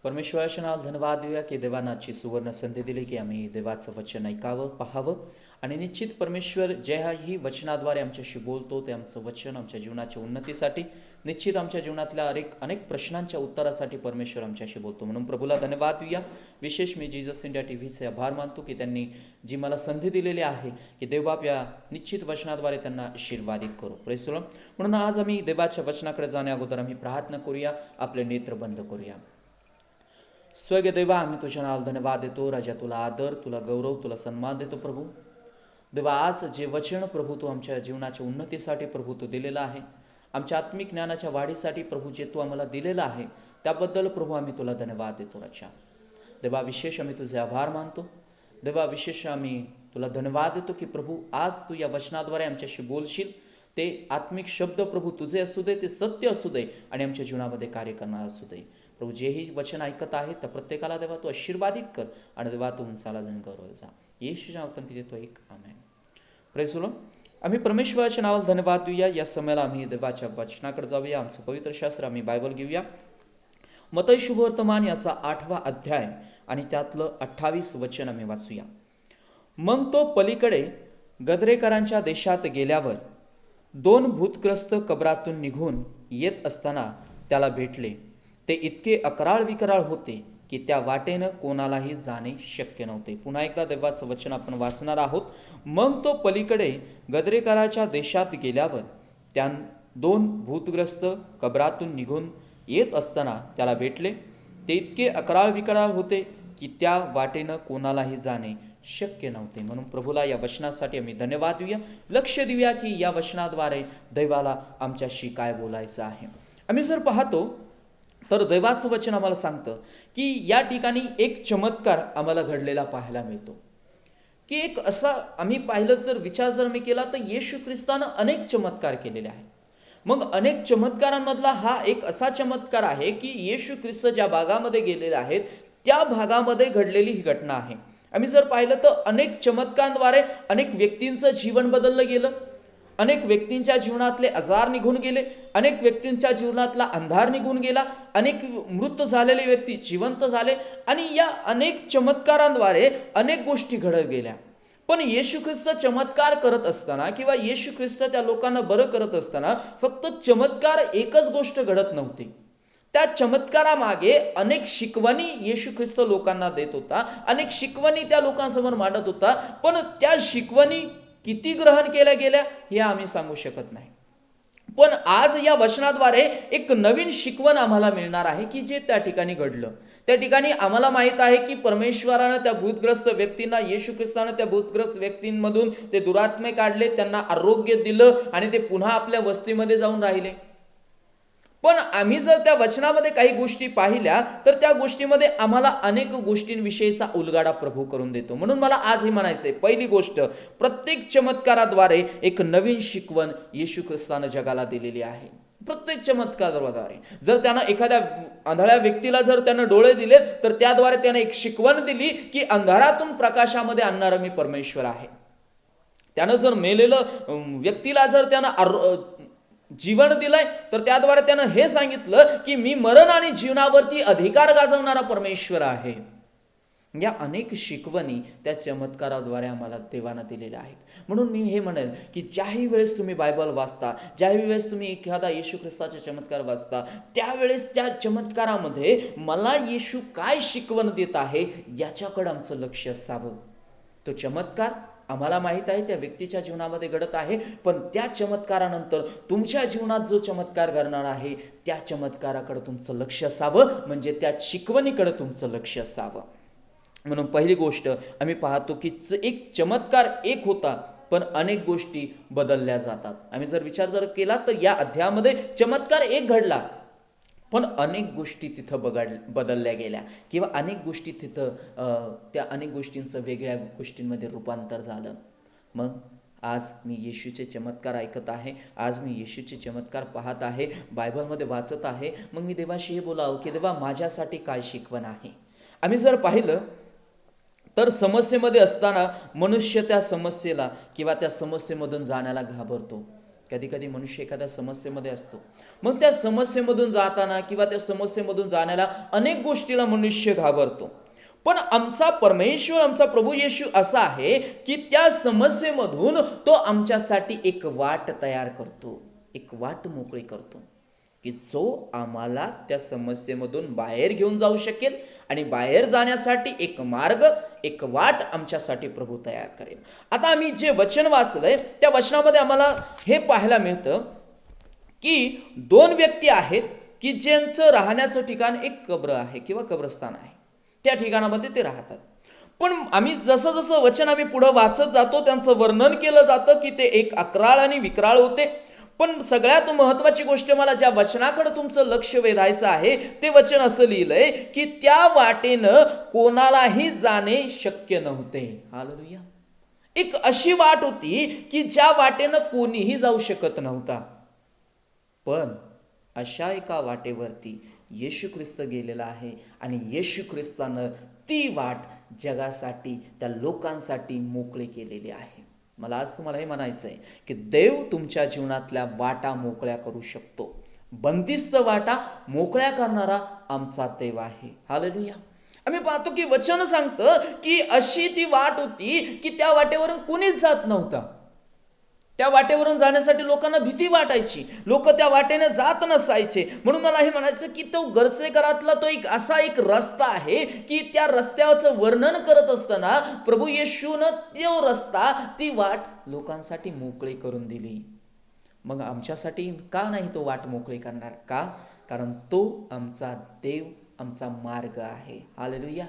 परमेश्वराचे नाव धन्यवाद देऊया की देवानं आजची सुवर्ण संधी दिली की आम्ही देवाचं वचन ऐकावं, पाहावं आणि निश्चित परमेश्वर ही वचनाद्वारे आमच्याशी बोलतो ते आमचं वचन आमच्या जीवनाच्या उन्नतीसाठी, निश्चित आमच्या जीवनातल्या अनेक प्रश्नांच्या उत्तरासाठी परमेश्वर आमच्याशी बोलतो. म्हणून प्रभूला धन्यवाद देऊया. विशेष मी जीजस इंडिया टीव्हीचे आभार मानतो की त्यांनी जी मला संधी दिलेली आहे की देवबाप या निश्चित वचनाद्वारे त्यांना आशीर्वादित करू. Praise the Lord. म्हणून आज आम्ही देवाच्या वचनाकडे जाण्या अगोदर आम्ही प्रार्थना करूया, आपले नेत्र बंद करूया. स्वर्गीय देवा, आम्ही तुझ्या नावाला धन्यवाद देतो. राजा, तुला आदर, तुला गौरव, तुला सन्मान देतो. प्रभू देवा, आज जे वचन प्रभू तू आमच्या जीवनाच्या उन्नतीसाठी प्रभू तू दिलेलं आहे, आमच्या आत्मिक ज्ञानाच्या वाढीसाठी प्रभू जे तू आम्हाला दिलेलं आहे त्याबद्दल प्रभू आम्ही तुला धन्यवाद देतो. राजा देवा, विशेष आम्ही तुझे आभार मानतो. देवा, विशेष आम्ही तुला धन्यवाद देतो की प्रभू आज तू या वचनाद्वारे आमच्याशी बोलशील. ते आत्मिक शब्द प्रभू तुझे असू दे, ते सत्य असू दे आणि आमच्या जीवनामध्ये कार्य करणार असू दे. प्रभू जेही वचन ऐकत आहे त्या प्रत्येकाला देवा तू आशीर्वादित कर आणि देवा तू उंचाला जण गौरव जा. येशूच्या नावातून देतो एक आमेन. Praise the Lord. आम्ही परमेश्वराच्या नावाला धन्यवाद देऊया. या समयाला आम्ही देवाच्या वचनाकडे जाऊया. आमचं पवित्र शास्त्र आम्ही बायबल घेऊया. मत्ती शुभवर्तमान याचा 8वा अध्याय आणि त्यातलं 28 वचन आम्ही वाचूया. मग तो पलीकडे गदरेकरांच्या देशात गेल्यावर 2 भूतग्रस्त कबरातून निघून येत असताना त्याला भेटले. ते इतके अकराळ विकराळ होते की त्या वाटेनं कोणालाही जाणे शक्य नव्हते. पुन्हा एकदा देवाचं वचन आपण वाचणार आहोत. मग तो पलीकडे गदरेकराच्या देशात गेल्यावर त्या 2 भूतग्रस्त कबरातून निघून येत असताना त्याला भेटले. ते इतके अकराळ विकराळ होते की त्या वाटेनं कोणालाही जाणे शक्य नव्हते. म्हणून प्रभूला या वचनासाठी आम्ही धन्यवाद देऊया. लक्ष देऊया की या वचनाद्वारे दैवाला आमच्याशी काय बोलायचं आहे. आम्ही जर पाहतो तर देवाचं वचन आम्हाला सांगतं की या ठिकाणी एक चमत्कार आम्हाला घडलेला पाहायला मिळतो. की एक असा आम्ही पाहिलं जर विचार जर मी केला तर येशू ख्रिस्तानं अनेक चमत्कार केलेले आहेत. मग अनेक चमत्कारांमधला हा एक असा चमत्कार आहे की येशू ख्रिस्त ज्या भागामध्ये गेलेले आहेत त्या भागामध्ये घडलेली ही घटना आहे. आम्ही जर पाहिलं तर अनेक चमत्कारांद्वारे अनेक व्यक्तींचं जीवन बदललं गेलं, अनेक व्यक्तींच्या जीवनातले आजार निघून गेले, अनेक व्यक्तींच्या जीवनातला अंधार निघून गेला, अनेक मृत झालेले व्यक्ती जिवंत झाले आणि या अनेक चमत्कारांद्वारे अनेक गोष्टी घडत गेल्या. पण येशू ख्रिस्त चमत्कार करत असताना किंवा येशू ख्रिस्त त्या लोकांना बरं करत असताना फक्त चमत्कार एकच गोष्ट घडत नव्हती. त्या चमत्कारामागे अनेक शिकवणी येशू ख्रिस्त लोकांना देत होता, अनेक शिकवणी त्या लोकांसमोर मांडत होता. पण त्या शिकवणी किती ग्रहण केल्या गेल्या हे आम्ही सांगू शकत नाही. पण आज या वचनाद्वारे एक नवीन शिकवण आम्हाला मिळणार आहे की जे त्या ठिकाणी घडलं. त्या ठिकाणी आम्हाला माहित आहे की परमेश्वरानं त्या भूतग्रस्त व्यक्तींना, येशू ख्रिस्तानं त्या भूतग्रस्त व्यक्तींमधून ते दुरात्मे काढले, त्यांना आरोग्य दिलं आणि ते पुन्हा आपल्या वस्तीमध्ये जाऊन राहिले. पण आम्ही जर त्या वचनामध्ये काही गोष्टी पाहिल्या तर त्या गोष्टीमध्ये आम्हाला अनेक गोष्टींविषयीचा उलगाडा प्रभू करून देतो. म्हणून मला आज हे म्हणायचंय, पहिली गोष्ट, प्रत्येक चमत्काराद्वारे एक नवीन शिकवण येशू ख्रिस्तानं जगाला दिलेली आहे. प्रत्येक चमत्काराद्वारे जर त्यानं एखाद्या आंधळ्या व्यक्तीला जर त्यानं डोळे दिले तर त्याद्वारे त्यानं एक शिकवण दिली की अंधारातून प्रकाशामध्ये आणणारा मी परमेश्वर आहे. त्यानं जर मेलेलं व्यक्तीला जर त्यानं जीवन दिलंय तर त्याद्वारे त्यानं हे सांगितलं की मी मरण आणि जीवनावरती अधिकार गाजवणारा परमेश्वर आहे. या अनेक शिकवणी त्या चमत्काराद्वारे आम्हाला देवानं दिलेल्या आहेत. म्हणून मी हे म्हणेल की ज्याही वेळेस तुम्ही बायबल वाचता, ज्याही वेळेस तुम्ही एखादा येशू ख्रिस्ताचे चमत्कार वाचता, त्यावेळेस त्या चमत्कारामध्ये मला येशू काय शिकवण देत आहे याच्याकडे आमचं लक्ष असावं. तो चमत्कार आम्हाला माहित आहे त्या व्यक्तीच्या जीवनामध्ये घडत आहे, पण त्या चमत्कारानंतर तुमच्या जीवनात जो चमत्कार घडणार आहे त्या चमत्काराकडे तुमचं लक्ष असावं, म्हणजे त्या शिकवणीकडे तुमचं लक्ष असावं. म्हणून पहिली गोष्ट आम्ही पाहतो की एक चमत्कार एक होता पण अनेक गोष्टी बदलल्या जातात. आम्ही जर विचार केला तर या अध्यायामध्ये चमत्कार एक घडला पण अनेक गोष्टी तिथं बदलल्या गेल्या किंवा अनेक गोष्टी तिथं त्या अनेक गोष्टींचं वेगळ्या गोष्टींमध्ये रूपांतर झालं. मग आज मी येशूचे चमत्कार ऐकत आहे, आज मी येशूचे चमत्कार पाहत आहे, बायबलमध्ये वाचत आहे. मग मी देवाशी हे बोलावं की देवा माझ्यासाठी काय शिकवण आहे. आम्ही जर पाहिलं तर समस्येमध्ये असताना मनुष्य त्या समस्येला किंवा त्या समस्येमधून जाण्याला घाबरतो. कधी कधी मनुष्य एखाद्या समस्येमध्ये असतो मग त्या समस्येमधून जाताना किंवा त्या समस्येमधून जाण्याला अनेक गोष्टीला मनुष्य घाबरतो. पण आमचा परमेश्वर, आमचा प्रभू येशू असा आहे की त्या समस्येमधून तो आमच्यासाठी एक वाट तयार करतो, एक वाट मोकळी करतो की जो आम्हाला त्या समस्येमधून बाहेर घेऊन जाऊ शकेल आणि बाहेर जाण्यासाठी एक मार्ग, एक वाट आमच्यासाठी प्रभू तयार करेल. आता आम्ही जे वचन वाचलंय त्या वचनामध्ये आम्हाला हे पाहायला मिळतं की दोन व्यक्ती आहेत की ज्यांचं राहण्याचं ठिकाण एक कब्र आहे किंवा कब्रस्तान आहे, त्या ठिकाणामध्ये ते राहतात. पण आम्ही जसं जसं वचन आम्ही पुढे वाचत जातो त्यांचं वर्णन केलं जातं की ते एक अक्राळ आणि विक्राळ होते. पण सगळ्यात महत्वाची गोष्ट मला ज्या वचनाकडे तुमचं लक्ष वेधायचं आहे ते वचन असं लिहिलंय की त्या वाटेनं कोणालाही जाणे शक्य नव्हते. हालेलुया. एक अशी वाट होती की ज्या वाटेनं कोणीही जाऊ शकत नव्हता. पण अशा एका वाटेवरती येशू ख्रिस्त गेलेला आहे आणि येशू ख्रिस्तानं ती वाट जगासाठी, त्या लोकांसाठी मोकळी केलेली आहे. मला आज तुम्हाला हे म्हणायचं आहे की देव तुमच्या जीवनातल्या वाटा मोकळ्या करू शकतो. बंदिस्त वाटा मोकळ्या करणारा आमचा देव आहे. हालेलुया. आम्ही पाहतो की वचन सांगतं की अशी ती वाट होती की त्या वाटेवरून कुणीच जात नव्हता. त्या वाटेवरून जाण्यासाठी लोकांना भीती वाटायची, लोक त्या वाटेने जात नसायचे. म्हणून मला हे म्हणायचं की तो गर्सेकरातला तो एक असा एक रस्ता आहे की त्या रस्त्याचं वर्णन करत असताना प्रभू येशूनं तो रस्ता, ती वाट लोकांसाठी मोकळी करून दिली. मग आमच्यासाठी का नाही तो वाट मोकळी करणार? का? कारण तो आमचा देव, आमचा मार्ग आहे. हालेलुया.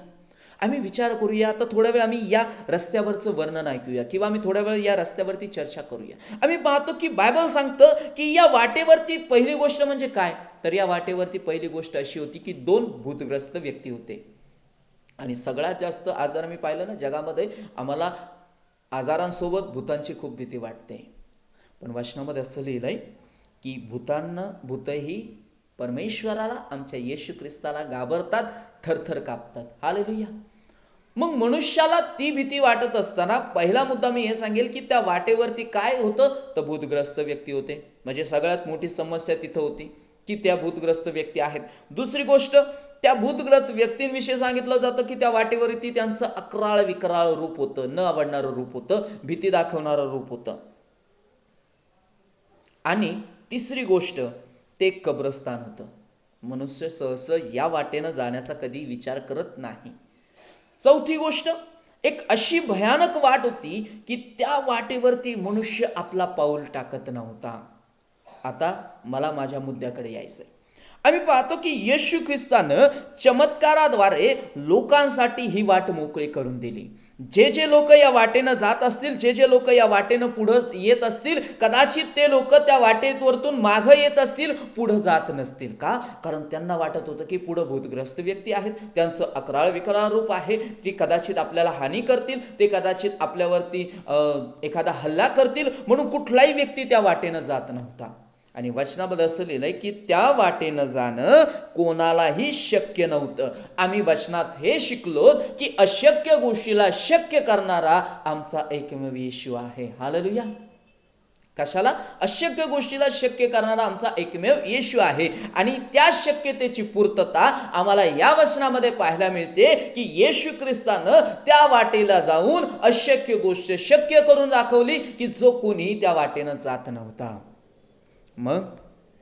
आम्ही विचार करूया. आता थोड्या वेळ आम्ही या रस्त्यावरचं वर्णन ऐकूया किंवा आम्ही थोड्या वेळ या रस्त्यावरती चर्चा करूया. आम्ही पाहतो की बायबल सांगतं की या वाटेवरती पहिली गोष्ट म्हणजे काय, तर या वाटेवरती पहिली गोष्ट अशी होती की दोन भूतग्रस्त व्यक्ती होते. आणि सगळ्यात जास्त आजार मी पाहिलं ना जगामध्ये, आम्हाला आजारांसोबत भूतांची खूप भीती वाटते. पण वचनामध्ये असं लिहिलंय की भूतही परमेश्वराला, आमच्या येशू ख्रिस्ताला घाबरतात, थरथर कापतात. हालेलुया. मग मनुष्याला ती भीती वाटत असताना पहिला मुद्दा मी हे सांगेल की त्या वाटेवरती काय होतं, तर भूतग्रस्त व्यक्ती होते. म्हणजे सगळ्यात मोठी समस्या तिथं होती की त्या भूतग्रस्त व्यक्ती आहेत. दुसरी गोष्ट, त्या भूतग्रस्त व्यक्तींविषयी सांगितलं जातं की त्या वाटेवरती त्यांचं अक्राळ विक्राळ रूप होतं, न आवडणारं रूप होतं, भीती दाखवणारं रूप होतं. आणि तिसरी गोष्ट, ते कब्रस्तान होतं. मनुष्य सहसा या वाटेनं जाण्याचा कधी विचार करत नाही. चौथी गोष्ट, एक अशी भयानक वाट होती की त्या वाटेवरती मनुष्य आपला पाऊल टाकत नव्हता. आता मला माझ्या मुद्द्याकडे यायचंय. आम्ही पाहतो की येशू ख्रिस्तानं चमत्काराद्वारे लोकांसाठी ही वाट मोकळी करून दिली. जे जे लोक या वाटेनं जात असतील, जे जे लोक या वाटेनं पुढं येत असतील, कदाचित ते लोक त्या वाटेवरतून मागं येत असतील, पुढं जात नसतील. का? कारण त्यांना वाटत होतं की पुढं भूतग्रस्त व्यक्ती आहेत, त्यांचं अक्राळ विक्राळ रूप आहे, ते कदाचित आपल्याला हानी करतील, ते कदाचित आपल्यावरती एखादा हल्ला करतील, म्हणून कुठलाही व्यक्ती त्या वाटेनं जात नव्हता. आणि वचनामध्ये असं लिहिलंय की त्या वाटेनं जाणं कोणालाही शक्य नव्हतं. आम्ही वचनात हे शिकलो की अशक्य गोष्टीला शक्य करणारा आमचा एकमेव येशू आहे. हालेलुया. कशाला? अशक्य गोष्टीला शक्य करणारा आमचा एकमेव येशू आहे. आणि त्या शक्यतेची पूर्तता आम्हाला या वचनामध्ये पाहायला मिळते की येशू ख्रिस्तानं त्या वाटेला जाऊन अशक्य गोष्ट शक्य करून दाखवली की जो कोणीही त्या वाटेनं जात नव्हता. मग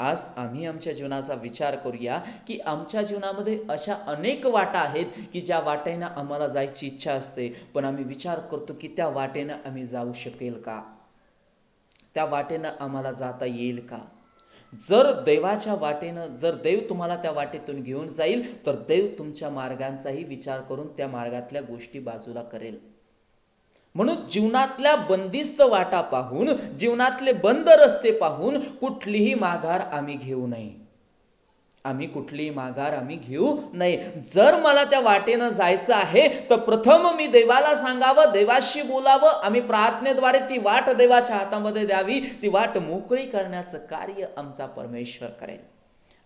आज आम्ही आमच्या जीवनाचा विचार करूया की आमच्या जीवनामध्ये अशा अनेक वाटा आहेत की ज्या वाटेनं आम्हाला जायची इच्छा असते, पण आम्ही विचार करतो की त्या वाटेनं आम्ही जाऊ शकेल का, त्या वाटेनं आम्हाला जाता येईल का. जर देवाच्या वाटेनं, जर देव तुम्हाला त्या वाटेतून घेऊन जाईल तर देव तुमच्या मार्गांचाही विचार करून त्या मार्गातल्या गोष्टी बाजूला करेल. म्हणून जीवनातल्या बंदिस्त वाटा पाहून, जीवनातले बंद रस्ते पाहून कुठलीही माघार आम्ही घेऊ नये. आम्ही कुठलीही माघार आम्ही घेऊ नये. जर मला त्या वाटेनं जायचं आहे तर प्रथम मी देवाला सांगावं, देवाशी बोलावं. आम्ही प्रार्थनेद्वारे ती वाट देवाच्या हातामध्ये द्यावी. ती वाट मोकळी करण्याचं कार्य आमचा परमेश्वर करेल.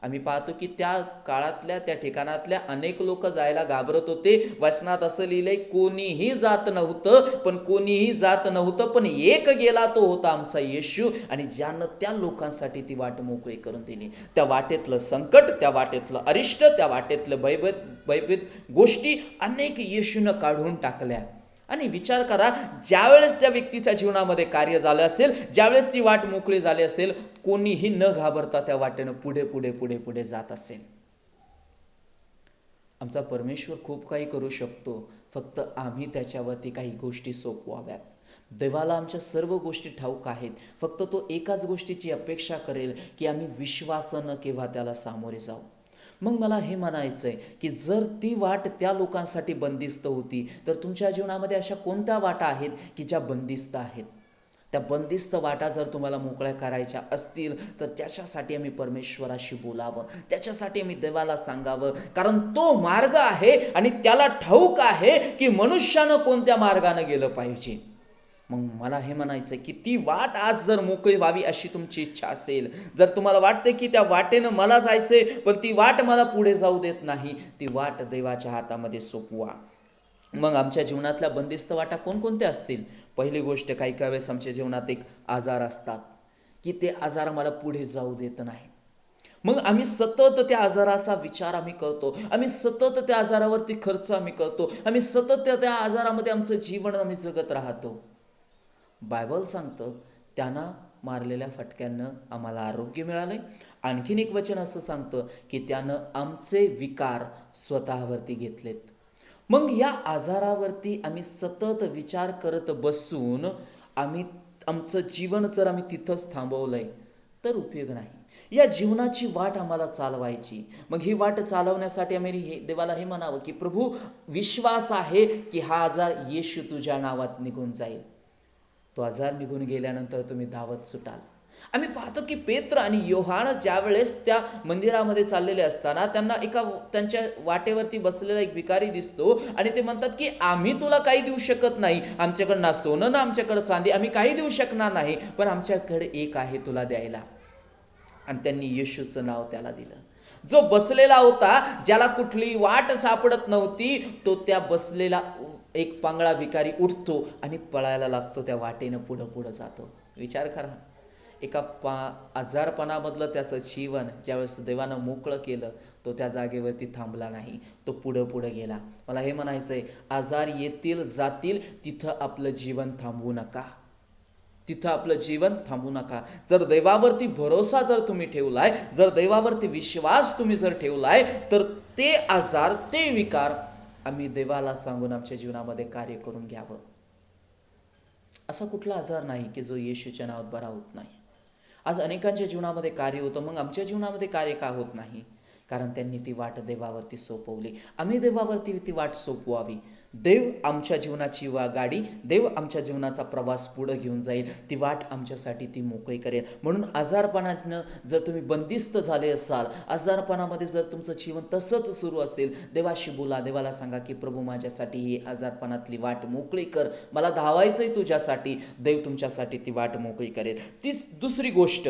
आम्ही पाहतो की त्या काळातल्या त्या ठिकाणातल्या अनेक लोक जायला घाबरत होते. वचनात असं लिहिलंय, कोणीही जात नव्हतं, पण एक गेला तो होता आमचा येशू, आणि ज्यानं त्या लोकांसाठी ती वाट मोकळी करून दिली. त्या वाटेतलं संकट, त्या वाटेतलं अरिष्ट, त्या वाटेतलं भयभीत गोष्टी अनेक येशूनं काढून टाकल्या. आणि विचार करा, ज्यावेळेस त्या व्यक्तीच्या जीवनामध्ये कार्य झालं असेल, ज्यावेळेस ती वाट मोकळी झाली असेल, कोणीही न घाबरता त्या वाटेनं पुढे पुढे पुढे पुढे जात असेल. आमचा परमेश्वर खूप काही करू शकतो, फक्त आम्ही त्याच्यावरती काही गोष्टी सोपवाव्यात. देवाला आमच्या सर्व गोष्टी ठाऊक आहेत, फक्त तो एकाच गोष्टीची अपेक्षा करेल की आम्ही विश्वासानं केव्हा त्याला सामोरे जाऊ. मग मला हे म्हणायचं आहे की जर ती वाट त्या लोकांसाठी बंदिस्त होती, तर तुमच्या जीवनामध्ये अशा कोणत्या वाटा आहेत की ज्या बंदिस्त आहेत? त्या बंदिस्त वाटा जर तुम्हाला मोकळ्या करायच्या असतील, तर त्याच्यासाठी आम्ही परमेश्वराशी बोलावं, त्याच्यासाठी आम्ही देवाला सांगावं, कारण तो मार्ग आहे आणि त्याला ठाऊक आहे की मनुष्यानं कोणत्या मार्गानं गेलं पाहिजे. मग मला हे म्हणायचं की ती वाट आज जर मोकळी व्हावी अशी तुमची इच्छा असेल, जर तुम्हाला वाटते की त्या वाटेनं मला जायचंय पण ती वाट मला पुढे जाऊ देत नाही, ती वाट देवाच्या हातामध्ये सोपवा. मग आमच्या जीवनातल्या बंदिस्त वाटा कोणकोणत्या असतील? पहिली गोष्ट, काही वेळेस आमच्या जीवनात एक आजार असतात की ते आजार मला पुढे जाऊ देत नाही. मग आम्ही सतत त्या आजाराचा विचार आम्ही करतो, आम्ही सतत त्या आजारावरती खर्च आम्ही करतो, आम्ही सतत त्या आजारामध्ये आमचं जीवन आम्ही जगत राहतो. बायबल सांगतं, त्यांना मारलेल्या फटक्यानं आम्हाला आरोग्य मिळालंय. आणखीन एक वचन असं सांगतं की त्यानं आमचे विकार स्वतःवरती घेतलेत. मग या आजारावरती आम्ही सतत विचार करत बसून आमचं जीवन जर आम्ही तिथंच थांबवलंय तर उपयोग नाही. या जीवनाची वाट आम्हाला चालवायची. मग ही वाट चालवण्यासाठी आम्ही देवाला हे म्हणावं की प्रभू, विश्वास आहे की हा आजार येशू तुझ्या नावात निघून जाईल. तो आजार निघून गेल्यानंतर तुम्ही धावत सुटाल. आम्ही पाहतो की पेत्र आणि योहान ज्यावेळेस त्या मंदिरामध्ये चाललेले असताना त्यांना त्यांच्या वाटेवरती बसलेला एक भिकारी दिसतो आणि ते म्हणतात की आम्ही तुला काही देऊ शकत नाही, आमच्याकडे ना सोनं ना आमच्याकडे चांदी, आम्ही काही देऊ शकणार नाही, पण आमच्याकडे एक आहे तुला द्यायला. आणि त्यांनी येशूचं नाव त्याला दिलं. जो बसलेला होता, ज्याला कुठली वाट सापडत नव्हती, तो त्या बसलेला एक पांगळा भिकारी उठतो आणि पळायला लागतो, त्या वाटेनं पुढं पुढं जातो. विचार करा, एका आजारपणामधलं त्याचं जीवन ज्यावेळेस देवानं मोकळं केलं, तो त्या जागेवरती थांबला नाही, तो पुढं पुढं गेला. मला हे म्हणायचंय, आजार येतील जातील, तिथं आपलं जीवन थांबवू नका, तिथं आपलं जीवन थांबू नका. जर देवावरती भरोसा जर तुम्ही ठेवलाय, जर देवावरती विश्वास तुम्ही जर ठेवलाय, तर ते आजार, ते विकार आम्ही देवाला सांगून आमच्या जीवनामध्ये कार्य करून घ्यावं. असा कुठला आजार नाही की जो येशूच्या नावात बरा होत नाही. आज अनेकांच्या जीवनामध्ये कार्य होतं, मग आमच्या जीवनामध्ये कार्य का होत नाही? कारण त्यांनी ती वाट देवावरती सोपवली. आम्ही देवावरती ती वाट सोपवावी. देव आमच्या जीवनाची गाडी, देव आमच्या जीवनाचा प्रवास पुढे घेऊन जाईल, ती वाट आमच्यासाठी ती मोकळी करेल. म्हणून आजारपणातनं जर तुम्ही बंदिस्त झाले असाल, आजारपणामध्ये जर तुमचं जीवन तसंच सुरू असेल, देवाशी बोला, देवाला सांगा की प्रभू, माझ्यासाठी ही आजारपणातली वाट मोकळी कर, मला धावायचंय तुझ्यासाठी. देव तुमच्यासाठी ती वाट मोकळी करेल. दुसरी गोष्ट,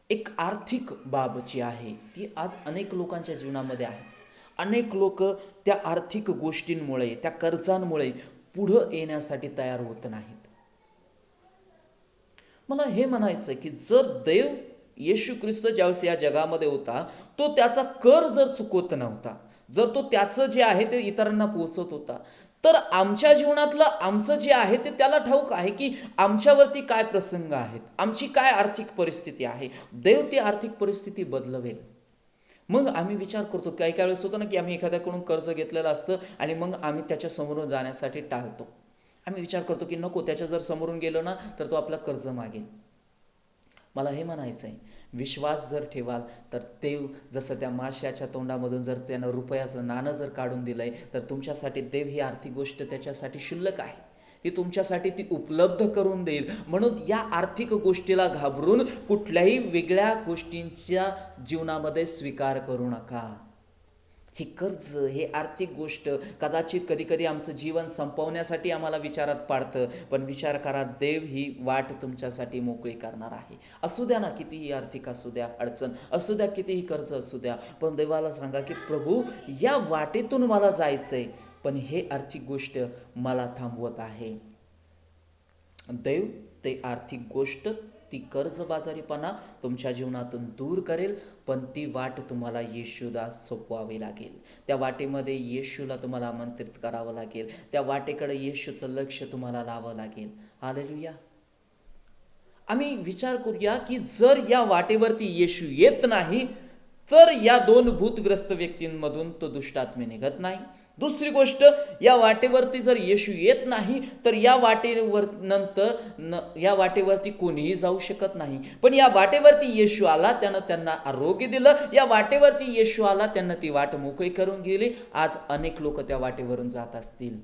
एक आर्थिक बाब जी आहे ती आज अनेक लोकांच्या जीवनामध्ये आहे. अनेक लोक त्या आर्थिक गोष्टींमुळे, त्या कर्जांमुळे पुढं येण्यासाठी तयार होत नाहीत. मला हे म्हणायचं की जर देव येशू ख्रिस्त ज्यावेळेस या जगामध्ये होता, तो त्याचा कर जर चुकवत नव्हता, जर तो त्याचं जे आहे ते इतरांना पोहोचवत होता, तर आमच्या जीवनातलं आमचं जे आहे ते त्याला ठाऊक आहे की आमच्यावरती काय प्रसंग आहेत, आमची काय आर्थिक परिस्थिती आहे. देव ती आर्थिक परिस्थिती बदलवेल. मग आम्ही विचार करतो, काही वेळेस होतं ना की आम्ही एखाद्याकडून कर्ज घेतलेलं असतं आणि मग आम्ही त्याच्या समोरून जाण्यासाठी टाळतो. आम्ही विचार करतो की नको, त्याच्या जर समोरून गेलो ना तर तो आपला कर्ज मागेल. मला हे म्हणायचं आहे, विश्वास जर ठेवाल तर देव जसं त्या माश्याच्या तोंडामधून जर त्यानं रुपयाचं नाणं जर काढून दिलंय, तर तुमच्यासाठी देव ही आर्थिक गोष्ट त्याच्यासाठी क्षुल्लक आहे, ती तुमच्यासाठी ती उपलब्ध करून देईल. म्हणून या आर्थिक गोष्टीला घाबरून कुठल्याही वेगळ्या गोष्टींच्या जीवनामध्ये स्वीकार करू नका. हे कर्ज, हे आर्थिक गोष्ट कदाचित कधी कधी आमचं जीवन संपवण्यासाठी आम्हाला विचारात पाडतं, पण विचार करा, देव ही वाट तुमच्यासाठी मोकळी करणार आहे. असू द्या ना, कितीही आर्थिक असू द्या अडचण असू द्या, कितीही कर्ज असू द्या, पण देवाला सांगा की प्रभू, या वाटेतून मला जायचंय, पण हे आर्थिक गोष्ट मला थांबवत आहे. देव ते आर्थिक गोष्ट, ती कर्जबाजारीपणा तुमच्या जीवनातून दूर करेल, पण ती वाट तुम्हाला येशूला सोपवावी लागेल. त्या वाटेमध्ये येशूला तुम्हाला आमंत्रित करावं लागेल. त्या वाटेकडे येशूचं लक्ष तुम्हाला लावावं लागेल. हालेलुया. आम्ही विचार करूया की जर या वाटेवरती येशू येत नाही, तर या 2 भूतग्रस्त व्यक्तींमधून तो दुष्टात्मे निघत नाही. दुसरी गोष्ट, या वाटेवरती जर येशू येत नाही, तर या वाटेवरती कोणीही जाऊ शकत नाही. पण या वाटेवरती येशू आला, त्यानं त्यांना आरोग्य दिलं. या वाटेवरती येशू आला, त्यांना ती वाट मोकळी करून गेली. आज अनेक लोक त्या वाटेवरून जात असतील.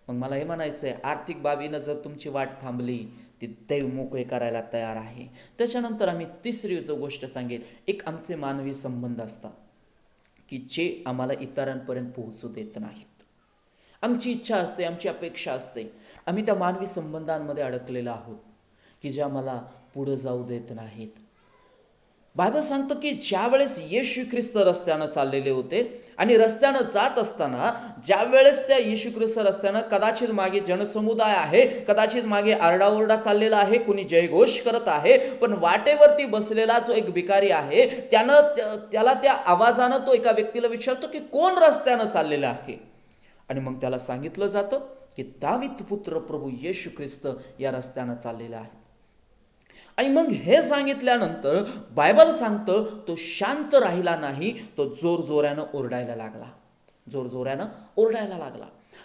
मग मला हे म्हणायचं आहे, आर्थिक बाबीनं जर तुमची वाट थांबली, ती देव मोकळे करायला तयार आहे. त्याच्यानंतर आम्ही तिसरी गोष्ट सांगेल, एक आमचे मानवी संबंध असतात की जे आम्हाला इतरांपर्यंत पोहोचू देत नाहीत. आमची इच्छा असते, आमची अपेक्षा असते, आम्ही त्या मानवी संबंधांमध्ये अडकलेलो आहोत की जे आम्हाला पुढे जाऊ देत नाहीत. बायबल सांगतं की ज्या वेळेस येशू ख्रिस्त रस्त्यानं चाललेले होते आणि रस्त्यानं जात असताना, ज्या वेळेस त्या येशू ख्रिस्त रस्त्यानं, कदाचित मागे जनसमुदाय आहे, कदाचित मागे आरडाओरडा चाललेला आहे, कुणी जयघोष करत आहे, पण वाटेवरती बसलेला जो एक भिकारी आहे, त्याला त्या आवाजानं तो एका व्यक्तीला विचारतो की कोण रस्त्यानं चाललेलं आहे. आणि मग त्याला सांगितलं जातं की दावीद पुत्र प्रभू येशू ख्रिस्त या रस्त्यानं चाललेला आहे. आणि मग हे सांगितल्यानंतर बायबल सांगतं, तो शांत राहिला नाही, तो जोरजोरानं ओरडायला लागला.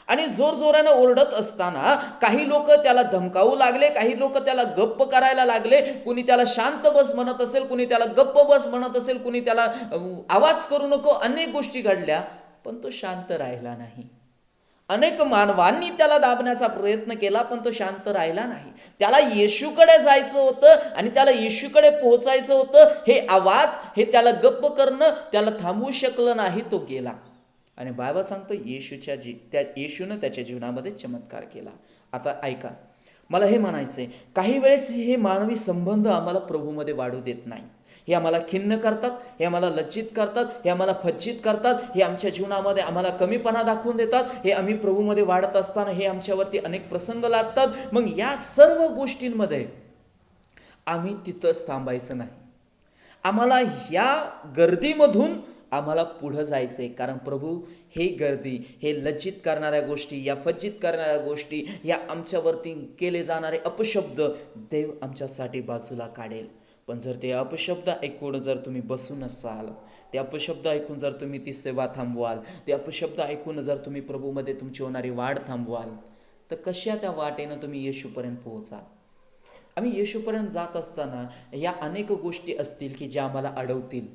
आणि जोरजोरानं ओरडत असताना काही लोक त्याला धमकावू लागले, काही लोक त्याला गप्प करायला लागले. कुणी त्याला शांत बस म्हणत असेल, कुणी त्याला गप्प बस म्हणत असेल, कुणी त्याला आवाज करू नको, अनेक गोष्टी घडल्या, पण तो शांत राहिला नाही. अनेक मानवांनी त्याला दाबण्याचा प्रयत्न केला, पण तो शांत राहिला नाही. त्याला येशूकडे जायचं होतं आणि त्याला येशूकडे पोहोचायचं होतं. हे आवाज, हे त्याला गप्प करणं त्याला थांबवू शकलं नाही, तो गेला. आणि बायबल सांगतो येशूनं त्याच्या जीवनामध्ये चमत्कार केला. आता ऐका, मला हे म्हणायचंय, काही वेळेस हे मानवी संबंध आम्हाला प्रभूमध्ये वाढू देत नाही. हे आम्हाला खिन्न करतात, हे आम्हाला लज्जित करतात, हे आम्हाला फज्जित करतात, हे आमच्या जीवनामध्ये आम्हाला कमीपणा दाखवून देतात. हे आम्ही प्रभूमध्ये वाढत असताना हे आमच्यावरती अनेक प्रसंग लागतात. मग या सर्व गोष्टींमध्ये आम्ही तिथंच थांबायचं नाही. आम्हाला ह्या गर्दीमधून आम्हाला पुढं जायचंय, कारण प्रभू हे गर्दी, हे लज्जित करणाऱ्या गोष्टी, या फज्जित करणाऱ्या गोष्टी, या आमच्यावरती केले जाणारे अपशब्द देव आमच्यासाठी बाजूला काढेल. पण जर ते अपशब्द ऐकून जर तुम्ही बसून असाल, ते अपशब्द ऐकून जर तुम्ही ती सेवा थांबवाल, ते अपशब्द ऐकून जर तुम्ही प्रभूमध्ये तुमची होणारी वाढ थांबवाल, तर कशा त्या वाटेनं तुम्ही येशूपर्यंत पोहोचाल. आम्ही येशूपर्यंत जात असताना या अनेक गोष्टी असतील की ज्या आम्हाला अडवतील,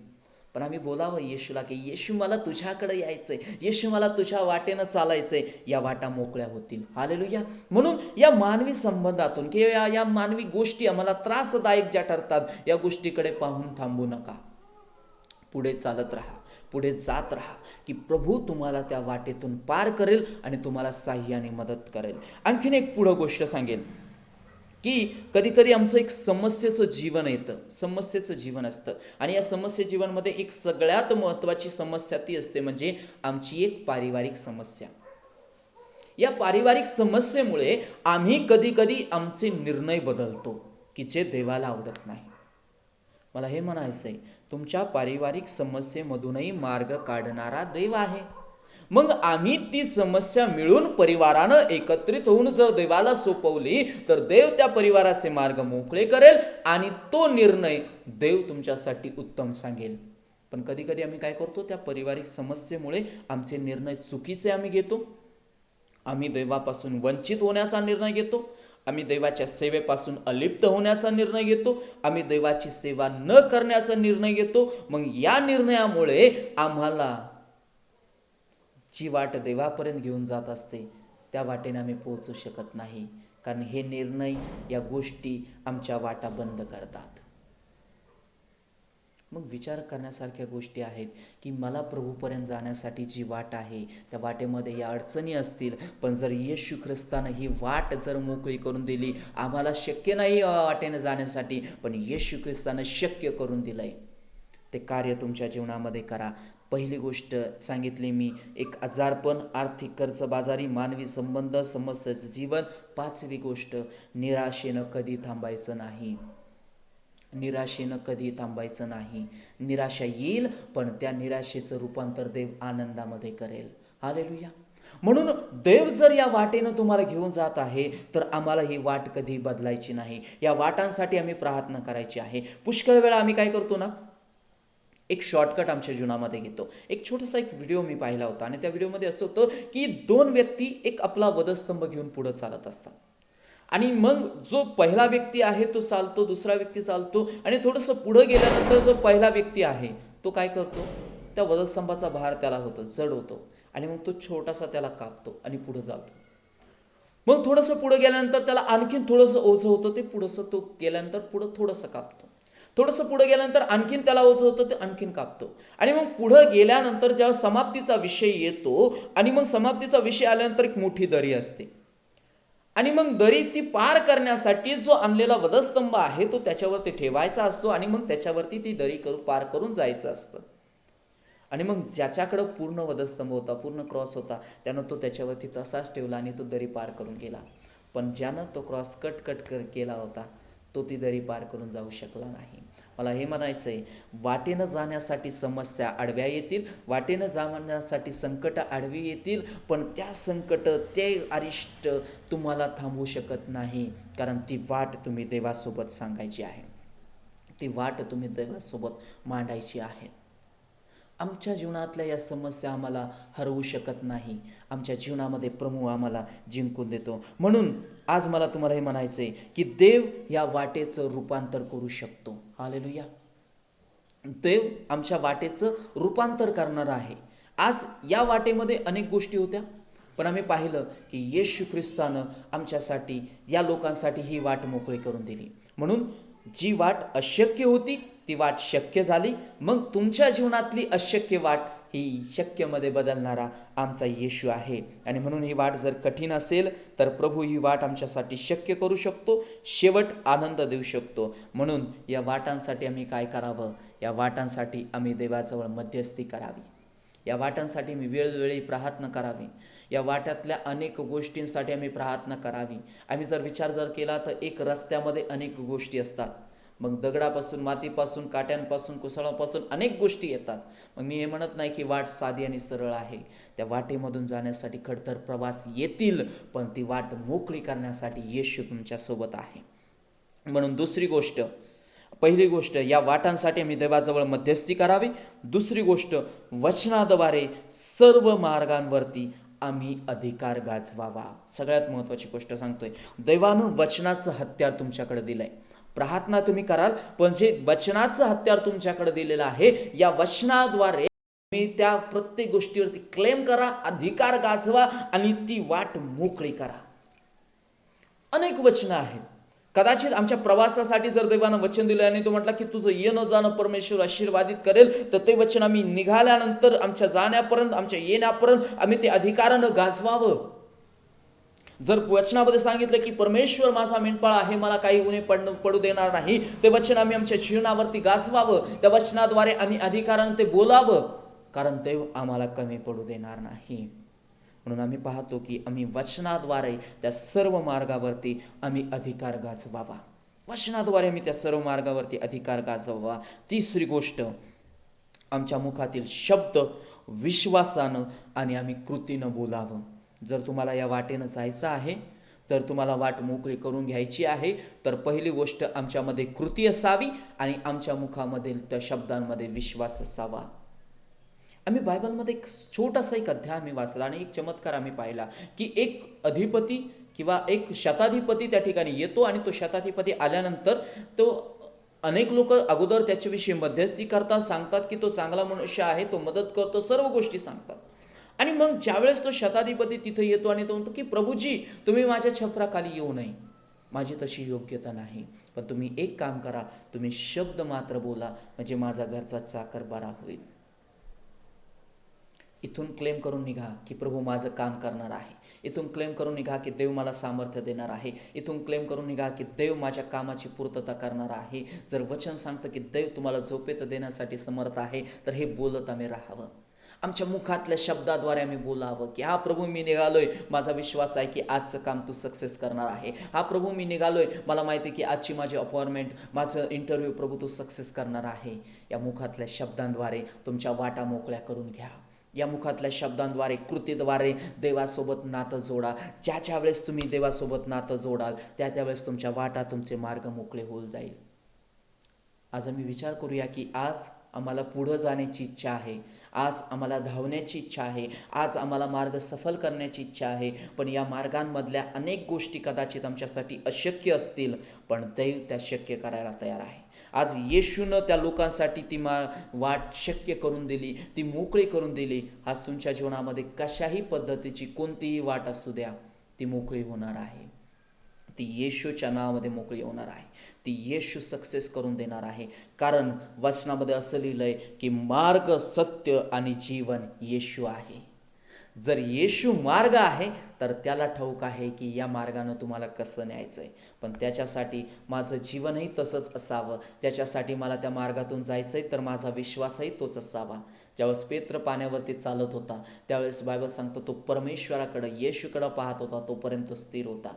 पण आम्ही बोलावं येशूला की येशू, मला तुझ्याकडे यायचंय, येशू मला तुझ्या वाटेनं चालायचंय. या वाटा मोकळ्या होतील. हालेलुया. म्हणून या मानवी संबंधातून किंवा या मानवी गोष्टी आम्हाला त्रासदायक ज्या ठरतात, या गोष्टीकडे पाहून थांबू नका. पुढे चालत राहा, पुढे जात राहा, की प्रभू तुम्हाला त्या वाटेतून पार करेल आणि तुम्हाला साह्याने मदत करेल. आणखीन एक पुढं गोष्ट सांगेल की कधी कधी आमचं एक समस्येचं जीवन येतं, समस्येचं जीवन असतं. आणि या समस्ये जीवनमध्ये एक सगळ्यात महत्त्वाची समस्या ती असते, म्हणजे आमची एक पारिवारिक समस्या. या पारिवारिक समस्येमुळे आम्ही कधी कधी आमचे निर्णय बदलतो की जे देवाला आवडत नाही. मला हे म्हणायचंय, तुमच्या पारिवारिक समस्येमधूनही मार्ग काढणारा देव आहे. मग आम्ही ती समस्या मिळून परिवारानं एकत्रित होऊन जर देवाला सोपवली, तर देव त्या परिवाराचे मार्ग मोकळे करेल आणि तो निर्णय देव तुमच्यासाठी उत्तम सांगेल. पण कधी कधी आम्ही काय करतो, त्या पारिवारिक समस्येमुळे आमचे निर्णय चुकीचे आम्ही घेतो. आम्ही देवापासून वंचित होण्याचा निर्णय घेतो, आम्ही देवाच्या सेवेपासून अलिप्त होण्याचा निर्णय घेतो, आम्ही देवाची सेवा न करण्याचा निर्णय घेतो. मग या निर्णयामुळे आम्हाला जी वाट देवापर्यंत घेऊन जात असते, त्या वाटेने आम्ही पोहोचू शकत नाही, कारण हे निर्णय, या गोष्टी आमच्या वाटा बंद करतात. मग विचार करण्यासारख्या गोष्टी आहेत की मला प्रभूपर्यंत जाण्यासाठी जी वाट आहे त्या वाटेमध्ये या अडचणी असतील, पण जर येशू ख्रिस्तानं ही वाट जर मोकळी करून दिली, आम्हाला शक्य नाही या वाटेनं जाण्यासाठी, पण येशू ख्रिस्तानं शक्य करून दिलं आहे, ते कार्य तुमच्या जीवनामध्ये करा. पहिली गोष्ट सांगितली मी, एक आजारपण, आर्थिक कर्जबाजारी, मानवी संबंध, समस्याचं जीवन. पाचवी गोष्ट, निराशेनं कधी थांबायचं नाही. निराशेनं कधी थांबायचं नाही. निराशा येईल, पण त्या निराशेचं रूपांतर देव आनंदामध्ये करेल. हालेलुया. म्हणून देव जर या वाटेनं तुम्हाला घेऊन जात आहे, तर आम्हाला ही वाट कधी बदलायची नाही. या वाटांसाठी आम्ही प्रार्थना करायची आहे. पुष्कळ वेळा आम्ही काय करतो ना, एक शॉर्टकट आमच्या जीवनामध्ये घेतो. एक छोटासा एक व्हिडिओ मी पाहिला होता आणि त्या व्हिडिओमध्ये असं होतं की दोन व्यक्ती एक आपला वधस्तंभ घेऊन पुढे चालत असतात आणि मग जो पहिला व्यक्ती आहे तो चालतो, दुसरा व्यक्ती चालतो आणि थोडंसं पुढं गेल्यानंतर जो पहिला व्यक्ती आहे तो काय करतो, त्या वधस्तंभाचा भार त्याला होतो, जड होतो आणि मग तो छोटासा त्याला कापतो आणि पुढे जातो. मग थोडंसं पुढे गेल्यानंतर त्याला आणखीन थोडंसं ओझं होतं, ते पुढंसं तो गेल्यानंतर पुढं थोडंसं कापतो. थोडंसं पुढे गेल्यानंतर आणखीन त्याला ओझं होतं, ते आणखीन कापतो आणि मग पुढं गेल्यानंतर जेव्हा समाप्तीचा विषय येतो आणि मग समाप्तीचा विषय आल्यानंतर एक मोठी दरी असते आणि मग दरी ती पार करण्यासाठी जो आणलेला वधस्तंभ आहे तो त्याच्यावरती ठेवायचा असतो आणि मग त्याच्यावरती ती दरी पार करून जायचं असतं. आणि मग ज्याच्याकडं पूर्ण वधस्तंभ होता, पूर्ण क्रॉस होता, त्यानं तो त्याच्यावरती तसाच ठेवला आणि तो दरी पार करून गेला. पण ज्यानं तो क्रॉस कट केला होता तो ती दरी पार करून जाऊ शकला नाही. मला हे म्हणायचं आहे, वाटेनं जाण्यासाठी समस्या आडव्या येतील, वाटेनं जाण्यासाठी संकट आडवी येतील, पण त्या संकट, ते अरिष्ट तुम्हाला थांबवू शकत नाही. कारण ती वाट तुम्ही देवासोबत सांगायची आहे, ती वाट तुम्ही देवासोबत मांडायची आहे. आमच्या जीवनातल्या या समस्या आम्हाला हरवू शकत नाही. आमच्या जीवनामध्ये प्रभू आम्हाला जिंकून देतो. म्हणून आज मला तुम्हाला हे म्हणायचं आहे की देव या वाटेचं रूपांतर करू शकतो. हालेलुया. देव आमच्या वाटेचं रूपांतर करणार आहे. आज या वाटेमध्ये अनेक गोष्टी होत्या, पण आम्ही पाहिलं की येशू ख्रिस्तानं आमच्यासाठी, या लोकांसाठी ही वाट मोकळी करून दिली. म्हणून जी वाट अशक्य होती ती वाट शक्य झाली. मग तुमच्या जीवनातली अशक्य वाट ही शक्यमध्ये बदलणारा आमचा येशू आहे. आणि म्हणून ही वाट जर कठीण असेल तर प्रभू ही वाट आमच्यासाठी शक्य करू शकतो, शेवट आनंद देऊ शकतो. म्हणून या वाटांसाठी आम्ही काय करावं, या वाटांसाठी आम्ही देवाजवळ मध्यस्थी करावी. या वाटांसाठी मी वेळोवेळी प्रार्थना करावी. या वाट्यातल्या अनेक गोष्टींसाठी आम्ही प्रार्थना करावी. आम्ही जर विचार केला तर एक रस्त्यामध्ये अनेक गोष्टी असतात. मग दगडापासून, मातीपासून, काट्यांपासून, कुसळापासून अनेक गोष्टी येतात. मग मी हे म्हणत नाही की वाट साधी आणि सरळ आहे. त्या वाटेमधून जाण्यासाठी खडतर प्रवास येतील, पण ती वाट मोकळी करण्यासाठी येशू तुमच्यासोबत आहे. म्हणून दुसरी गोष्ट, पहिली गोष्ट, या वाटांसाठी आम्ही देवाजवळ मध्यस्थी करावी. दुसरी गोष्ट, वचनाद्वारे सर्व मार्गांवरती आम्ही अधिकार गाजवावा. सगळ्यात महत्त्वाची गोष्ट सांगतोय, देवानं वचनाचं हत्यार तुमच्याकडे दिलंय. प्रार्थना तुम्ही कराल, पण जे वचनाचं हत्यार तुमच्याकडे दिलेलं आहे, या वचनाद्वारे तुम्ही त्या प्रत्येक गोष्टीवरती क्लेम करा, अधिकार गाजवा आणि ती वाट मोकळी करा. अनेक वचनं आहेत. कदाचित आमच्या प्रवासासाठी जर देवानं वचन दिलं आणि तो म्हटला की तुझं येणं जाणं परमेश्वर आशीर्वादित करेल, तर ते वचन आम्ही निघाल्यानंतर, आमच्या जाण्यापर्यंत, आमच्या येण्यापर्यंत आम्ही ते अधिकारानं गाजवावं. जर वचनामध्ये सांगितलं की परमेश्वर माझा मेंढपाळ आहे, मला काही उणे पडू देणार नाही, ते वचन आम्ही आमच्या जीवनावरती गाजवावं. त्या वचनाद्वारे आम्ही अधिकारानं ते बोलावं, कारण देव आम्हाला कमी पडू देणार नाही. म्हणून आम्ही पाहतो की आम्ही वचनाद्वारे त्या सर्व मार्गावरती आम्ही अधिकार गाजवावा. वचनाद्वारे आम्ही त्या सर्व मार्गावरती अधिकार गाजवावा. तिसरी गोष्ट, आमच्या मुखातील शब्द विश्वासानं आणि आम्ही कृतीनं बोलावं. जर तुम्हाला या वाटेनं जायचं आहे, तर तुम्हाला वाट मोकळी करून घ्यायची आहे, तर पहिली गोष्ट, आमच्यामध्ये कृती असावी आणि आमच्या मुखामधील त्या शब्दांमध्ये विश्वास असावा. आम्ही बायबलमध्ये एक छोटासा एक अध्याय आम्ही वाचला आणि एक चमत्कार आम्ही पाहिला की एक अधिपती किंवा एक शताधिपती त्या ठिकाणी येतो आणि तो शताधिपती आल्यानंतर तो अनेक लोक अगोदर त्याच्याविषयी मध्यस्थी करतात, सांगतात की तो चांगला मनुष्य आहे, तो मदत करतो, सर्व गोष्टी सांगतात. आणि मग ज्यावेळेस तो शताधिपती तिथे येतो आणि तो म्हणतो की प्रभूजी, तुम्ही माझ्या छपराखाली येऊ नये, माझी तशी योग्यता नाही. पण तुम्ही एक काम करा, तुम्ही शब्द मात्र बोला, म्हणजे माझा घरचा चाकर बरा होईल. इथून क्लेम करून निघा की प्रभू माझं काम करणार आहे. इथून क्लेम करून निघा की देव मला सामर्थ्य देणार आहे. इथून क्लेम करून निघा की देव माझ्या कामाची पूर्तता करणार आहे. जर वचन सांगतं की देव तुम्हाला झोपेत देण्यासाठी समर्थ आहे, तर हे बोलत आम्ही राहावं. आमच्या मुखातल्या शब्दाद्वारे आम्ही बोलावं की हा प्रभू मी निघालोय, माझा विश्वास आहे की आजचं काम तू सक्सेस करणार आहे. हा प्रभू मी निघालोय, मला माहिती आहे की आजची माझी अपॉइंटमेंट, माझं इंटरव्ह्यू प्रभू तू सक्सेस करणार आहे. या मुखातल्या शब्दांद्वारे तुमच्या वाटा मोकळ्या करून घ्या. या मुखातल्या शब्दांद्वारे, कृतीद्वारे देवासोबत नातं जोडा. ज्या वेळेस तुम्ही देवासोबत नातं जोडाल, त्यावेळेस तुमच्या वाटा, तुमचे मार्ग मोकळे होऊन जाईल. आज आम्ही विचार करूया की आज आम्हाला पुढं जाण्याची इच्छा आहे, आज आम्हाला धावण्याची इच्छा आहे, आज आम्हाला मार्ग सफल करण्याची इच्छा आहे. पण या मार्गांमधल्या अनेक गोष्टी कदाचित आमच्यासाठी अशक्य असतील, पण दैव त्या शक्य करायला तयार आहे. आज येशूनं त्या लोकांसाठी ती वाट शक्य करून दिली, ती मोकळी करून दिली. आज तुमच्या जीवनामध्ये कशाही पद्धतीची कोणतीही वाट असू द्या, ती मोकळी होणार आहे. ती येशूच्या नावामध्ये मोकळी होणार आहे. ती येशू सक्सेस करून देणार आहे. कारण वचनामध्ये असं लिहिलंय की मार्ग, सत्य आणि जीवन येशू आहे. जर येशू मार्ग आहे, तर त्याला ठाऊक आहे की या मार्गानं तुम्हाला कसं न्यायचं आहे. पण त्याच्यासाठी माझं जीवनही तसंच असावं, त्याच्यासाठी मला त्या मार्गातून जायचं आहे, तर माझा विश्वासही तोच असावा. ज्यावेळेस पेत्र पाण्यावरती चालत होता, त्यावेळेस बायबल सांगतो तो परमेश्वराकडं, येशूकडं पाहत होता, तोपर्यंत स्थिर होता.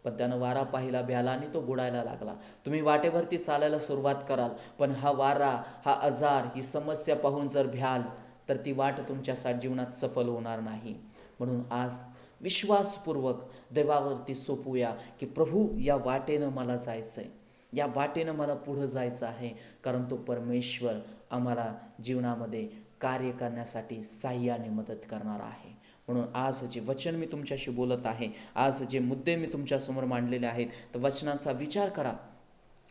पण त्यानं वारा पाहिला, भ्याला आणि तो बुडायला लागला. तुम्ही वाटेवरती चालायला सुरुवात कराल, पण हा वारा, हा आजार, ही समस्या पाहून जर भ्याल, तर ती वाट तुमच्या जीवनात सफल होणार नाही. म्हणून आज विश्वासपूर्वक देवावरती सोपूया की प्रभू या वाटेनं मला जायचं आहे, या वाटेनं मला पुढं जायचं आहे. कारण तो परमेश्वर आम्हाला जीवनामध्ये कार्य करण्यासाठी साह्याने मदत करणार आहे. म्हणून आज जे वचन मी तुमच्याशी बोलत आहे, आज जे मुद्दे मी तुमच्यासमोर मांडलेले आहेत, तर वचनांचा विचार करा.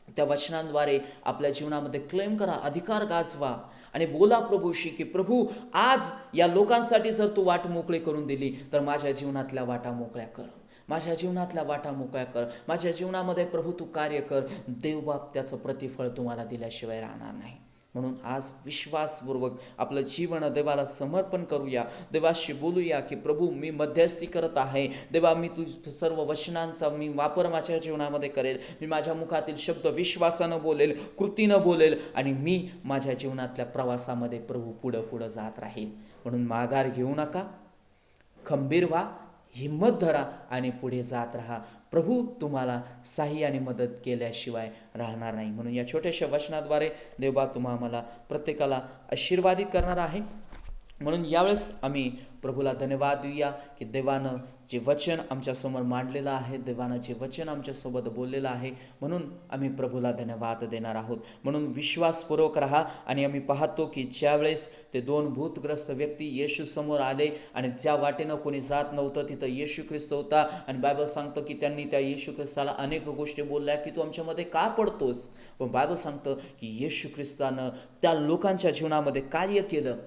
त्या वचनांद्वारे आपल्या जीवनामध्ये क्लेम करा, अधिकार गाजवा आणि बोला प्रभूशी की प्रभू आज या लोकांसाठी जर तू वाट मोकळी करून दिली, तर माझ्या जीवनातल्या वाटा मोकळ्या कर, माझ्या जीवनातल्या वाटा मोकळ्या कर, माझ्या जीवनामध्ये प्रभू तू कार्य कर. देवबाप त्याचं प्रतिफळ तुम्हाला दिल्याशिवाय राहणार नाही. म्हणून आज विश्वासपूर्वक आपलं जीवन देवाला समर्पण करूया. देवाशी बोलूया की प्रभू मी मध्यस्थी करत आहे. देवा मी तू सर्व वचनांचा मी वापर माझ्या जीवनामध्ये करेल. मी माझ्या मुखातील शब्द विश्वासानं बोलेल, कृतीनं बोलेल आणि मी माझ्या जीवनातल्या प्रवासामध्ये प्रभू पुढं पुढं जात राहील. म्हणून माघार घेऊ नका, खंबीर व्हा, हिम्मत धरा आणि पुढे जात राहा. प्रभू तुम्हाला साह्य आणि मदत केल्याशिवाय राहणार नाही. म्हणून या छोट्याशा वचनाद्वारे देवबा आम्हाला प्रत्येकाला आशीर्वादित करणार आहे. म्हणून यावेळेस आम्ही प्रभूला धन्यवाद देऊया की देवानं जे वचन आमच्यासमोर मांडलेलं आहे, देवानं जे वचन आमच्यासोबत बोललेलं आहे, म्हणून आम्ही प्रभूला धन्यवाद देणार आहोत. म्हणून विश्वासपूर्वक राहा. आणि आम्ही पाहतो की ज्यावेळेस ते 2 भूतग्रस्त व्यक्ती येशू समोर आले आणि ज्या वाटेनं कोणी जात नव्हतं तिथं येशू ख्रिस्त होता. आणि बायबल सांगतं की त्यांनी त्या येशू ख्रिस्ताला अनेक गोष्टी बोलल्या की तू आमच्यामध्ये का पडतोस. पण बायबल सांगतं की येशू ख्रिस्तानं त्या लोकांच्या जीवनामध्ये कार्य केलं.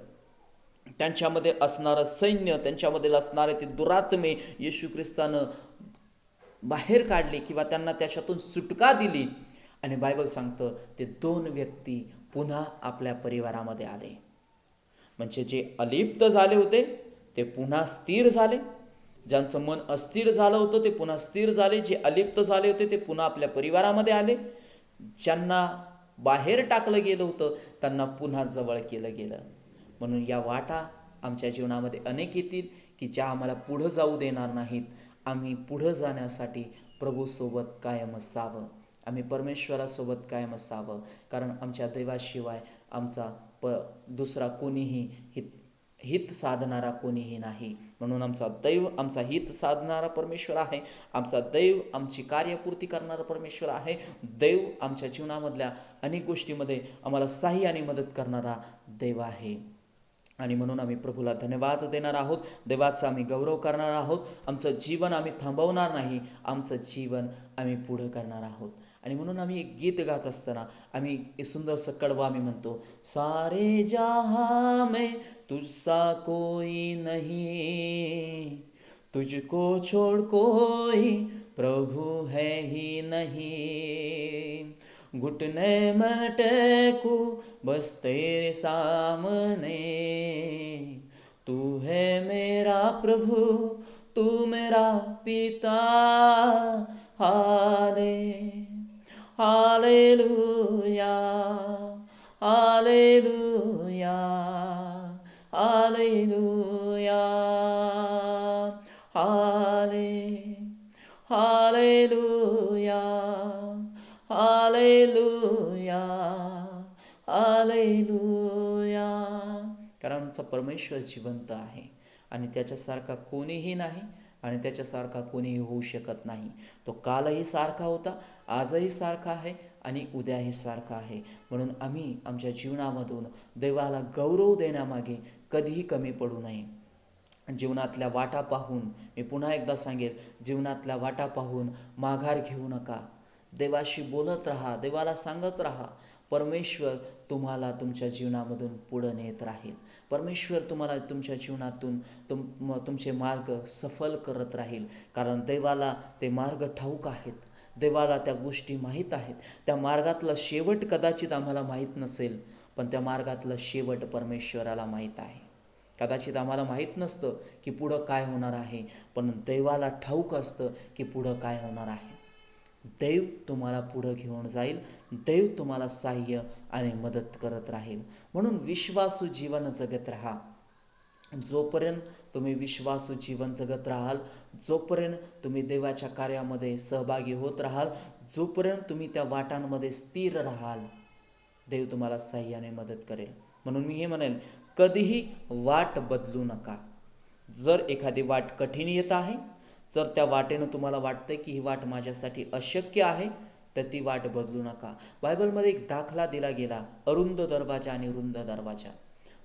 त्यांच्यामध्ये असणारं सैन्य, त्यांच्यामध्ये असणारे ते दुरात्मे येशू ख्रिस्तानं बाहेर काढले किंवा त्यांना त्याच्यातून सुटका दिली. आणि बायबल सांगतं ते 2 व्यक्ती पुन्हा आपल्या परिवारामध्ये आले. म्हणजे जे अलिप्त झाले होते ते पुन्हा स्थिर झाले, ज्यांचं मन अस्थिर झालं होतं ते पुन्हा स्थिर झाले, जे अलिप्त झाले होते ते पुन्हा आपल्या परिवारामध्ये आले, ज्यांना बाहेर टाकलं गेलं होतं त्यांना पुन्हा जवळ केलं गेलं. म्हणून या वाटा आमच्या जीवनामध्ये अनेक येतील की ज्या आम्हाला पुढं जाऊ देणार नाहीत. आम्ही पुढं जाण्यासाठी प्रभूसोबत कायम असावं, आम्ही परमेश्वरासोबत कायम असावं. कारण आमच्या देवाशिवाय आमचा दुसरा कोणीही हित साधणारा कोणीही नाही. म्हणून आमचा दैव आमचा हित साधणारा परमेश्वर आहे. आमचा दैव आमची कार्यपूर्ती करणारा परमेश्वर आहे. देव आमच्या जीवनामधल्या अनेक गोष्टीमध्ये आम्हाला साह्य आणि मदत करणारा देव आहे. आणि म्हणून आम्ही प्रभूला धन्यवाद देणार आहोत, देवाचा आम्ही गौरव करणार आहोत. आमचं जीवन आम्ही थांबवणार नाही, आमचं जीवन आम्ही पुढं करणार आहोत. आणि म्हणून आम्ही एक गीत गात असताना आम्ही एक सुंदरसं कडवं आम्ही म्हणतो, सारे जहां में तुझसा कोई नहीं, तुझको छोड़ कोई प्रभु है ही नहीं। घुटने में टेकूं बस तेरे सामने, तू है मेरा प्रभु, तू मेरा पिता। हाले हालेलुया, हालेलुया, हालेलुया, हाले हालेलुया, हालेलुया, हालेलुया. कारण आमचा परमेश्वर जिवंत आहे आणि त्याच्यासारखा कोणीही नाही आणि त्याच्यासारखा कोणीही होऊ शकत नाही. तो कालही सारखा होता, आजही सारखा आहे आणि उद्याही सारखा आहे. म्हणून आम्ही आमच्या जीवनामधून देवाला गौरव देण्यामागे कधीही कमी पडू नये. जीवनातल्या वाटा पाहून, मी पुन्हा एकदा सांगेल, जीवनातल्या वाटा पाहून माघार घेऊ नका. देवाशी बोलत राहा, देवाला सांगत राहा. परमेश्वर तुम्हाला तुमच्या जीवनामधून पुढं नेत राहील. परमेश्वर तुम्हाला तुमच्या जीवनातून तुमचे मार्ग सफल करत राहील. कारण देवाला ते मार्ग ठाऊक आहेत, देवाला त्या गोष्टी माहीत आहेत. त्या मार्गातला शेवट कदाचित आम्हाला माहीत नसेल, पण त्या मार्गातलं शेवट परमेश्वराला माहीत आहे. कदाचित आम्हाला माहीत नसतं की पुढं काय होणार आहे, पण देवाला ठाऊक असतं की पुढं काय होणार आहे. देव तुम्हाला पुढं घेऊन जाईल, देव तुम्हाला सहाय्य आणि मदत करत राहील. म्हणून विश्वासू जीवन जगत राहा. जोपर्यंत तुम्ही विश्वासू जीवन जगत राहाल, जोपर्यंत तुम्ही देवाच्या कार्यामध्ये सहभागी होत राहाल, जोपर्यंत तुम्ही त्या वाटांमध्ये स्थिर राहाल, देव तुम्हाला सहाय्याने मदत करेल. म्हणून मी हे म्हणेल, कधीही वाट बदलू नका. जर एखादी वाट कठीण येत आहे, जर त्या वाटेनं तुम्हाला वाटतं की ही वाट माझ्यासाठी अशक्य आहे, तर ती वाट बदलू नका. बायबलमध्ये एक दाखला दिला गेला, अरुंद दरवाजा आणि रुंद दरवाजा.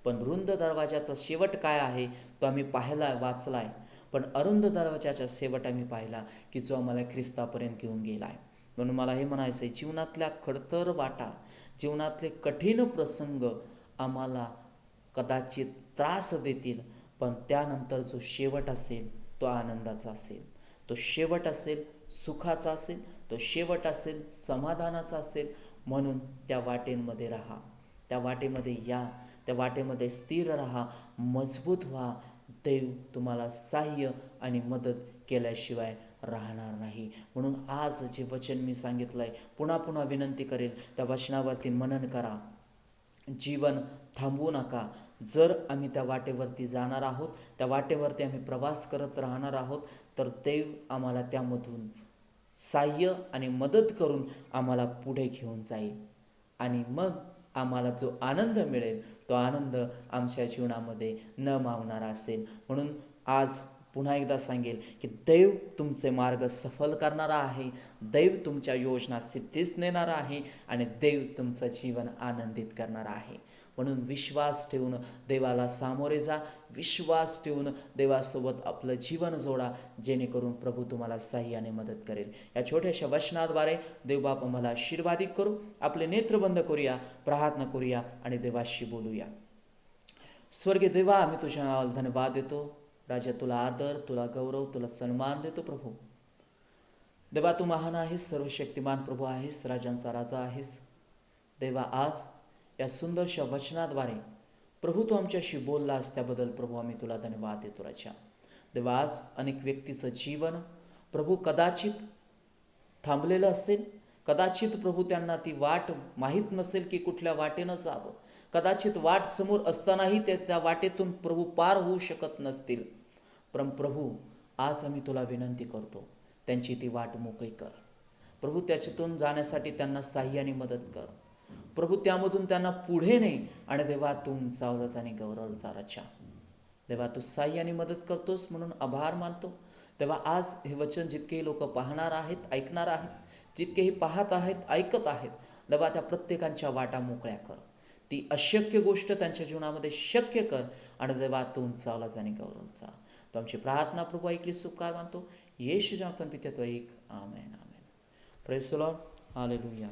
पण रुंद दरवाजाचा शेवट काय आहे तो आम्ही पाहिला, वाचलाय. पण अरुंद दरवाजाचा शेवट आम्ही पाहिला की जो आम्हाला ख्रिस्तापर्यंत घेऊन गेलाय. म्हणून मला हे म्हणायचं आहे, जीवनातल्या खडतर वाटा, जीवनातले कठीण प्रसंग आम्हाला कदाचित त्रास देतील, पण त्यानंतर जो शेवट असेल तो आनंदाचा असेल, तो शेवट असेल सुखाचा असेल, तो शेवट असेल समाधानाचा असेल. म्हणून त्या वाटेमध्ये राहा, त्या वाटेमध्ये या, त्या वाटेमध्ये स्थिर राहा, मजबूत व्हा. देव तुम्हाला सहाय्य आणि मदत केल्याशिवाय राहणार नाही. म्हणून आज जे वचन मी सांगितलंय, पुन्हा पुन्हा विनंती करेल, त्या वचनावरती मनन करा. जीवन थांबवू नका. जर आम्ही त्या वाटेवरती जाणार आहोत, त्या वाटेवरती आम्ही प्रवास करत राहणार आहोत, तर देव आम्हाला त्यामधून सहाय्य आणि मदत करून आम्हाला पुढे घेऊन जाईल. आणि मग आम्हाला जो आनंद मिळेल, तो आनंद आमच्या जीवनामध्ये न मावणारा असेल. म्हणून आज पुन्हा एकदा सांगेल की देव तुमचे मार्ग सफल करणारा आहे, देव तुमच्या योजना सिद्धीस नेणारा आहे आणि देव तुमचं जीवन आनंदित करणारा आहे. म्हणून विश्वास ठेवून देवाला सामोरे जा, विश्वास ठेवून देवासोबत आपलं जीवन जोडा, जेणेकरून प्रभू तुम्हाला सहाय्याने मदत करेल. या छोट्याशा वचनाद्वारे देवबाप आम्हाला आशीर्वादित करू. आपले नेत्र बंद करूया, प्रार्थना करूया आणि देवाशी बोलूया. स्वर्गीय देवा, आम्ही तुझ्या नावाला धन्यवाद देतो. राजा, तुला आदर, तुला गौरव, तुला सन्मान देतो. प्रभू देवा, तू महान आहेस, सर्वशक्तिमान प्रभू आहेस, राजांचा राजा आहेस. देवा, आज या सुंदरशा वचनाद्वारे प्रभू तू आमच्याशी बोललास, त्याबद्दल प्रभू आम्ही तुला धन्यवाद देतो. राजा देवा, आज अनेक व्यक्तीचं जीवन प्रभू कदाचित थांबलेलं असेल, कदाचित प्रभू त्यांना ती वाट माहीत नसेल की कुठल्या वाटेनं जावं, कदाचित वाट समोर असतानाही ते त्या वाटेतून प्रभू पार होऊ शकत नसतील. पण प्रभू, आज आम्ही तुला विनंती करतो, त्यांची ती वाट मोकळी कर. प्रभू, त्याच्यातून जाण्यासाठी त्यांना सहाय्याने मदत कर. प्रभू, त्यामधून त्यांना पुढे नाही आणि देवा तू उंचावलाच आणि गौरवचा. राजा देवा, तू सहाय्याने मदत करतोस म्हणून आभार मानतो. तेव्हा आज हे वचन जितकेही लोक पाहणार आहेत, ऐकणार आहेत, जितकेही पाहत आहेत, ऐकत आहेत, देवा त्या प्रत्येकांच्या वाटा मोकळ्या कर. ती अशक्य गोष्ट त्यांच्या जीवनामध्ये शक्य कर आणि देवा तू उंचावलाच आणि गौरवचा. तो आमची प्रार्थना प्रभू ऐकली, सुकार मानतो. येशू नावातून पिते तो एक. Amen, amen. Praise the Lord. Hallelujah.